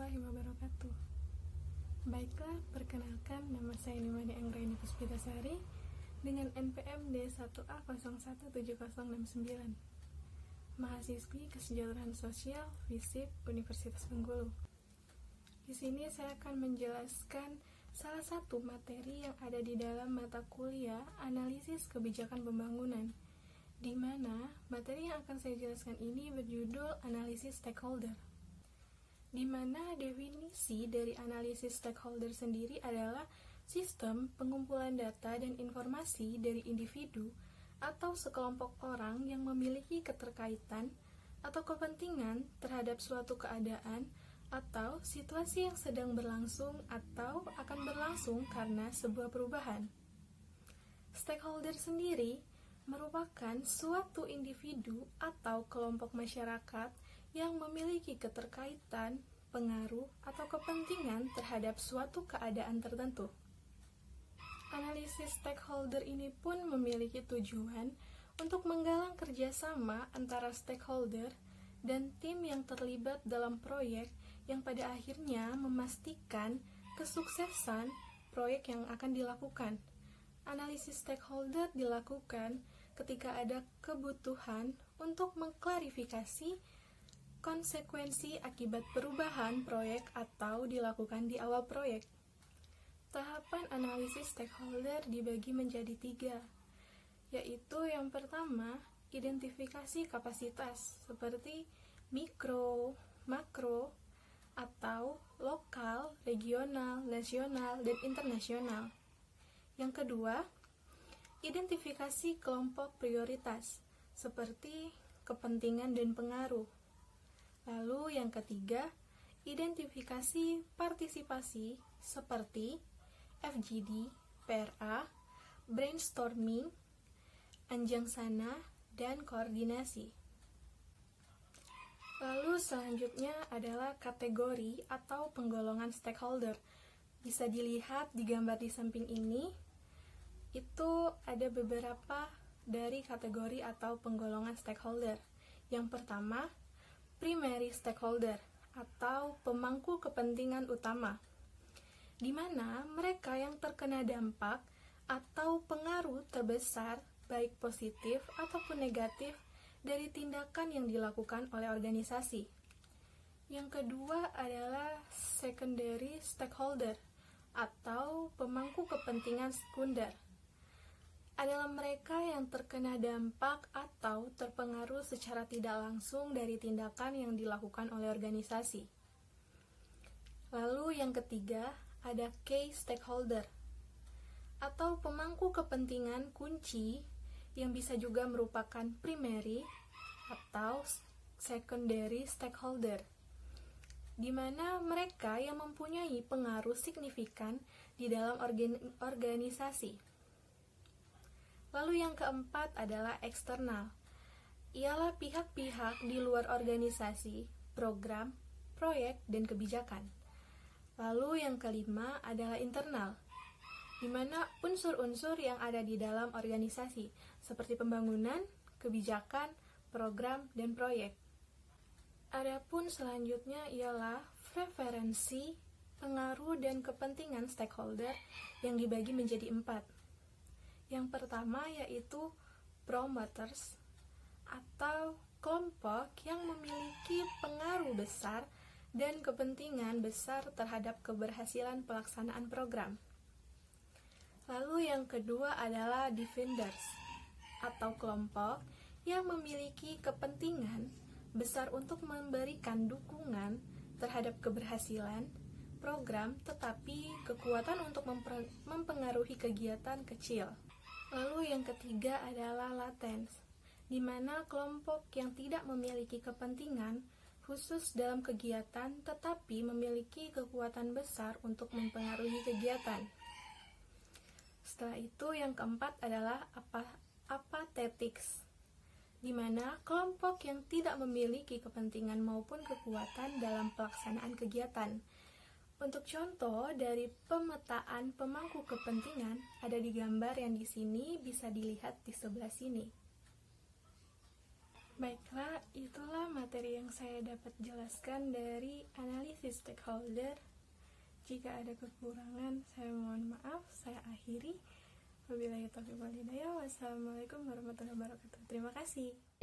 warahmatullahi wabarakatuh. Baiklah, perkenalkan, nama saya Nimani Anggraini Puspitasari dengan NPM D1A017069, mahasiswi Kesejahteraan Sosial FISIP Universitas Bengkulu. Di sini saya akan menjelaskan salah satu materi yang ada di dalam mata kuliah Analisis Kebijakan Pembangunan, di mana materi yang akan saya jelaskan ini berjudul Analisis Stakeholder, di mana definisi dari analisis stakeholder sendiri adalah sistem pengumpulan data dan informasi dari individu atau sekelompok orang yang memiliki keterkaitan atau kepentingan terhadap suatu keadaan atau situasi yang sedang berlangsung atau akan berlangsung karena sebuah perubahan. Stakeholder sendiri merupakan suatu individu atau kelompok masyarakat yang memiliki keterkaitan, pengaruh, atau kepentingan terhadap suatu keadaan tertentu. Analisis stakeholder ini pun memiliki tujuan untuk menggalang kerjasama antara stakeholder dan tim yang terlibat dalam proyek yang pada akhirnya memastikan kesuksesan proyek yang akan dilakukan. Analisis stakeholder dilakukan ketika ada kebutuhan untuk mengklarifikasi konsekuensi akibat perubahan proyek atau dilakukan di awal proyek. Tahapan analisis stakeholder dibagi menjadi 3, yaitu yang pertama, identifikasi kapasitas seperti mikro, makro, atau lokal, regional, nasional, dan internasional. Yang kedua, identifikasi kelompok prioritas seperti kepentingan dan pengaruh. Lalu yang ketiga, identifikasi partisipasi seperti FGD, PRA, brainstorming, anjangsana, dan koordinasi. Lalu selanjutnya adalah kategori atau penggolongan stakeholder. Bisa dilihat di gambar di samping ini, itu ada beberapa dari kategori atau penggolongan stakeholder. Yang pertama, primary stakeholder atau pemangku kepentingan utama, di mana mereka yang terkena dampak atau pengaruh terbesar baik positif ataupun negatif dari tindakan yang dilakukan oleh organisasi. Yang kedua adalah secondary stakeholder atau pemangku kepentingan sekunder, adalah mereka yang terkena dampak atau terpengaruh secara tidak langsung dari tindakan yang dilakukan oleh organisasi. Lalu yang ketiga ada key stakeholder atau pemangku kepentingan kunci yang bisa juga merupakan primary atau secondary stakeholder, di mana mereka yang mempunyai pengaruh signifikan di dalam organisasi. Lalu yang keempat adalah eksternal, ialah pihak-pihak di luar organisasi, program, proyek, dan kebijakan. Lalu yang kelima adalah internal, di mana unsur-unsur yang ada di dalam organisasi, seperti pembangunan, kebijakan, program, dan proyek. Adapun selanjutnya ialah preferensi, pengaruh, dan kepentingan stakeholder yang dibagi menjadi 4. Yang pertama yaitu promoters atau kelompok yang memiliki pengaruh besar dan kepentingan besar terhadap keberhasilan pelaksanaan program. Lalu yang kedua adalah defenders atau kelompok yang memiliki kepentingan besar untuk memberikan dukungan terhadap keberhasilan program, tetapi kekuatan untuk mempengaruhi kegiatan kecil. Lalu yang ketiga adalah latens, di mana kelompok yang tidak memiliki kepentingan khusus dalam kegiatan tetapi memiliki kekuatan besar untuk mempengaruhi kegiatan. Setelah itu yang keempat adalah apathetics, di mana kelompok yang tidak memiliki kepentingan maupun kekuatan dalam pelaksanaan kegiatan. Untuk contoh dari pemetaan pemangku kepentingan ada di gambar yang di sini bisa dilihat di sebelah sini. Baiklah, itulah materi yang saya dapat jelaskan dari analisis stakeholder. Jika ada kekurangan, saya mohon maaf. Saya akhiri. Wabillahi taufiq wal hidayah. Wassalamualaikum warahmatullahi wabarakatuh. Terima kasih.